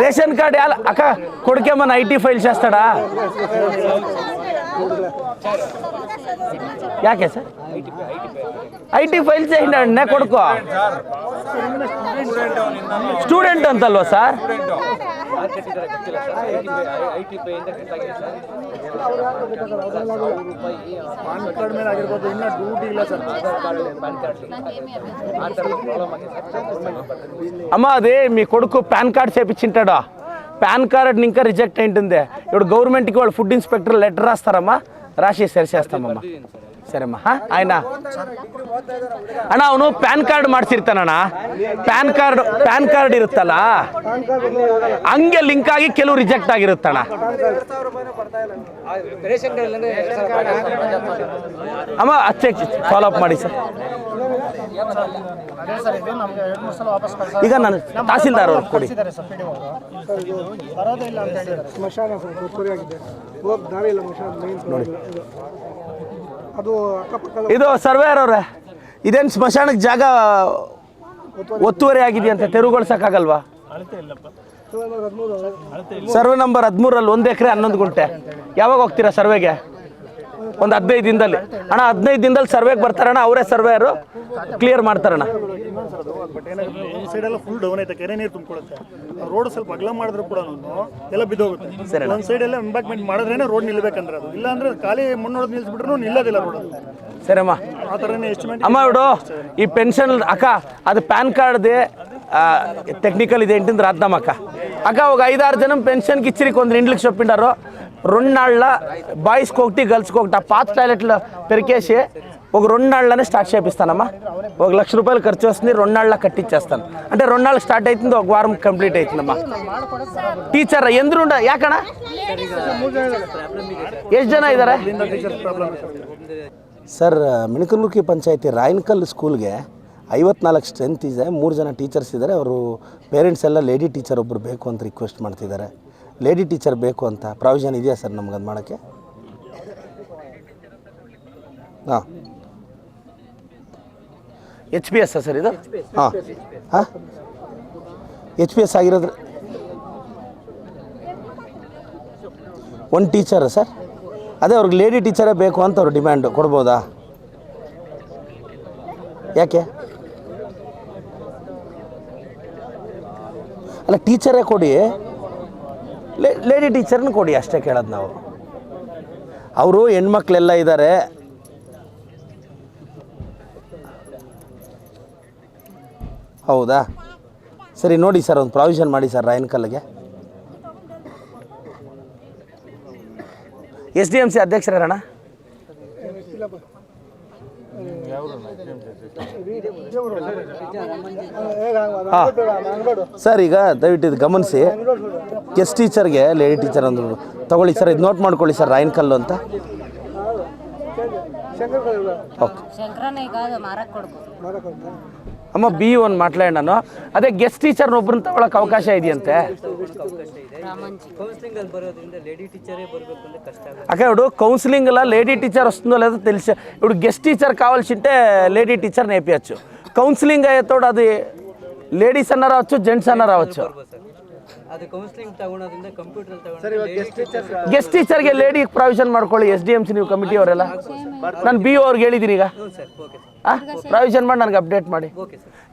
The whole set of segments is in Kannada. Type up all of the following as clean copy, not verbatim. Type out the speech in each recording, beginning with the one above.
రేషన్ కార్డు అక్క కొడుకేమన్నా ఐటీ ఫైల్ చేస్తాడా? ಯಾಕೆ ಸರ್ ಐಟಿ ಫೈಲ್ చేయండి కొడుకు ಸ್ಟೂಡೆಂಟ್ ಅಂತಲ್ವಾ ಸರ್? అమ్మ అదే మీ కొడుకు పాన్ కార్డ్ చేపించింటాడా? పాన్ కార్డ్ ఇంకా రిజెక్ట్ అయింటుంది. ఇప్పుడు గవర్నమెంట్కి వాళ్ళు ఫుడ్ ఇన్స్పెక్టర్ లెటర్ రాస్తారమ్మా, రాసి సరి చేస్తామమ్మా. ಸರಮ್ಮ ಆಯ್ನ ಅಣ್ಣ ಅವನು ಪ್ಯಾನ್ ಕಾರ್ಡ್ ಮಾಡಿಸಿರ್ತಾನಣ್ಣ. ಪ್ಯಾನ್ ಕಾರ್ಡ್ ಇರುತ್ತಲ್ಲ ಹಂಗೆ ಲಿಂಕ್ ಆಗಿ ಕೆಲವು ರಿಜೆಕ್ಟ್ ಆಗಿರುತ್ತಣ್ಣ. ಅಮ್ಮ ಅಚ್ಚೆ ಫಾಲೋ ಅಪ್ ಮಾಡಿ ಸರ್. ಈಗ ನಾನು ತಹಸೀಲ್ದಾರ್ ಅವ್ರು ಕೊಡಿ. ನೋಡಿ ಇದು ಸರ್ವೇಯರ್ ಅವ್ರೆ, ಇದೇನು ಸ್ಮಶಾನಕ್ಕೆ ಜಾಗ ಒತ್ತುವರಿ ಆಗಿದೆಯಂತೆ, ತೆರವುಗೊಳಿಸಕ್ಕಾಗಲ್ವಾ? ಸರ್ವೆ ನಂಬರ್ 13 1 ಎಕರೆ 11 ಗುಂಟೆ. ಯಾವಾಗ ಹೋಗ್ತೀರಾ ಸರ್ವೆಗೆ? ಒಂದು 15 ದಿನದಲ್ಲಿ ಅಣ್ಣ. 15 ದಿನದಲ್ಲಿ ಸರ್ವೆಗೆ ಬರ್ತಾರಣ್ಣ, ಅವರೇ ಸರ್ವೇಯರು ಕ್ಲಿಯರ್ ಮಾಡ್ತಾರಣ್ಣ. ಈ ಸೈಡ್ ಎಲ್ಲ ಫುಲ್ ಡೌನ್ ಐತೆ, ಕೆರೆ ನೀರು ತುಂಬಿಕೊಳ್ಳುತ್ತೆ. ರೋಡ್ ಸ್ವಲ್ಪ ಅಗಲ ಮಾಡಿದ್ರು ಕೂಡ ಎಲ್ಲ ಬಿದ್ದೋಗುತ್ತೆ. ಒಂದು ಸೈಡ್ ಎಲ್ಲ ಎಂಬಾಕ್ಮೆಂಟ್ ಮಾಡಿದ್ರೇನೆ ರೋಡ್ ನಿಲ್ಬೇಕಂದ್ರೆ, ಅದು ಇಲ್ಲ ಅಂದ್ರೆ ಖಾಲಿ ಮಣ್ಣೊಳಗೆ ನಿಲ್ಸ್ಬಿಟ್ರು ನಿಲ್ಲೋದಿಲ್ಲ ರೋಡ್. ಸರಮ್ಮ ಆ ಥರನೇ ಎಸ್ಟಿಮೇಟ್. ಅಮ್ಮ ಇಡು ಈ ಪೆನ್ಷನ್ ಅಕ್ಕ, ಅದು ಪ್ಯಾನ್ కార్డ్ది టెక్నికల్ ఇదేంటింది రాద్దాం అక్క. అక్క ఒక 5-6 జనం పెన్షన్కి ఇచ్చిరికి కొందరు ఇండ్లకి చెప్పిండారు. 2 నాళ్ళ బాయ్స్కి ఒకటి గర్ల్స్కి ఒకటి. ఆ పాత టాయిలెట్లు పెరికేసి ఒక 2 నాళ్ళనే స్టార్ట్ చేపిస్తానమ్మా. 1 లక్ష రూపాయలు ఖర్చు వస్తుంది, 2 నాళ్ళ కట్టించేస్తాను. అంటే 2 నాళ్ళు స్టార్ట్ అవుతుంది, 1 వారం కంప్లీట్ అవుతుందమ్మా. ಟೀಚರ್ ಎಂದ್ರುಂಡ ಯಾಕಣ್ಣ? ಎಷ್ಟು ಜನ ಇದ್ದಾರೆ ಸರ್? ಮಿಣಕನೂರ್ಕಿ ಪಂಚಾಯತಿ ರಾಯನಕಲ್ ಸ್ಕೂಲ್ಗೆ 54 ಸ್ಟ್ರೆಂತ್ ಇದೆ, 3 ಜನ ಟೀಚರ್ಸ್ ಇದ್ದಾರೆ. ಅವರು ಪೇರೆಂಟ್ಸ್ ಎಲ್ಲ ಲೇಡಿ ಟೀಚರ್ ಒಬ್ಬರು ಬೇಕು ಅಂತ ರಿಕ್ವೆಸ್ಟ್ ಮಾಡ್ತಿದ್ದಾರೆ. ಲೇಡಿ ಟೀಚರ್ ಬೇಕು ಅಂತ ಪ್ರಾವಿಷನ್ ಇದೆಯಾ ಸರ್ ನಮ್ಗೆ ಅದು ಮಾಡೋಕ್ಕೆ? ಹಾಂ HPS ಸರ್ ಇದು? ಹಾಂ ಹಾಂ HPS ಆಗಿರೋದ್ರೆ 1 ಟೀಚರ್ ಸರ್. ಅದೇ ಅವ್ರಿಗೆ ಲೇಡಿ ಟೀಚರೇ ಬೇಕು ಅಂತ ಅವ್ರು ಡಿಮ್ಯಾಂಡು. ಕೊಡ್ಬೋದಾ? ಯಾಕೆ ಅಲ್ಲ, ಟೀಚರೇ ಕೊಡಿ, ಲೇಡಿ ಟೀಚರ್ನ ಕೊಡಿ ಅಷ್ಟೇ ಕೇಳೋದು ನಾವು. ಅವರು ಹೆಣ್ಮಕ್ಳೆಲ್ಲ ಇದ್ದಾರೆ. ಹೌದಾ? ಸರಿ ನೋಡಿ ಸರ್, ಒಂದು ಪ್ರಾವಿಷನ್ ಮಾಡಿ ಸರ್ ರಾಯನಕಲ್ಗೆ. SDMC ಅಧ್ಯಕ್ಷರಣ್ಣ? ಸರ್ ಈಗ ದಯವಿಟ್ಟು ಇದು ಗಮನಿಸಿ, ಗೆಸ್ಟ್ ಟೀಚರ್ಗೆ ಲೇಡಿ ಟೀಚರ್ ಒಂದು ತಗೊಳ್ಳಿ ಸರ್. ಇದು ನೋಟ್ ಮಾಡ್ಕೊಳ್ಳಿ ಸರ್, ರಾಯನಕಲ್ಲು ಅಂತ. ಓಕೆ ಅಮ್ಮ B1 మాట్లాడినాను. అదే గెస్ట్ టీచర్ని ఒಬ್ಬರನ್ನ ತಗೊಳ್ಳೋಕೆ ಅವಕಾಶ ಇದೆಯಂತೆ అక్క. ఇప్పుడు కౌన్సిలింగ్లో లేడీ టీచర్ వస్తుందో లేదో తెలిసి, ఇప్పుడు గెస్ట్ టీచర్ కావాల్సింటే లేడీ టీచర్ నేర్పించచ్చు. కౌన్సిలింగ్ అయ్యేతోడు అది లేడీస్ అన్న రావచ్చు, జెంట్స్ అన్న రావచ్చు. ಗೆಸ್ಟ್ ಟೀಚರ್ಗೆ ಲೇಡಿ ಪ್ರಾವಿಷನ್ ಮಾಡ್ಕೊಳ್ಳಿ. SDMC ನೀವು ಕಮಿಟಿ ಅವರೆಲ್ಲ. ನಾನು BO ಅವ್ರಿಗೆ ಹೇಳಿದ್ದೀನಿ, ಈಗ ಪ್ರಾವಿಷನ್ ಮಾಡಿ ನನಗೆ ಅಪ್ಡೇಟ್ ಮಾಡಿ.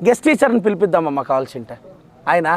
ಗೆಸ್ಟ್ ಟೀಚರ್ನ పిలిపిద్దామమ్మా కావాల్సింటే. ఆయన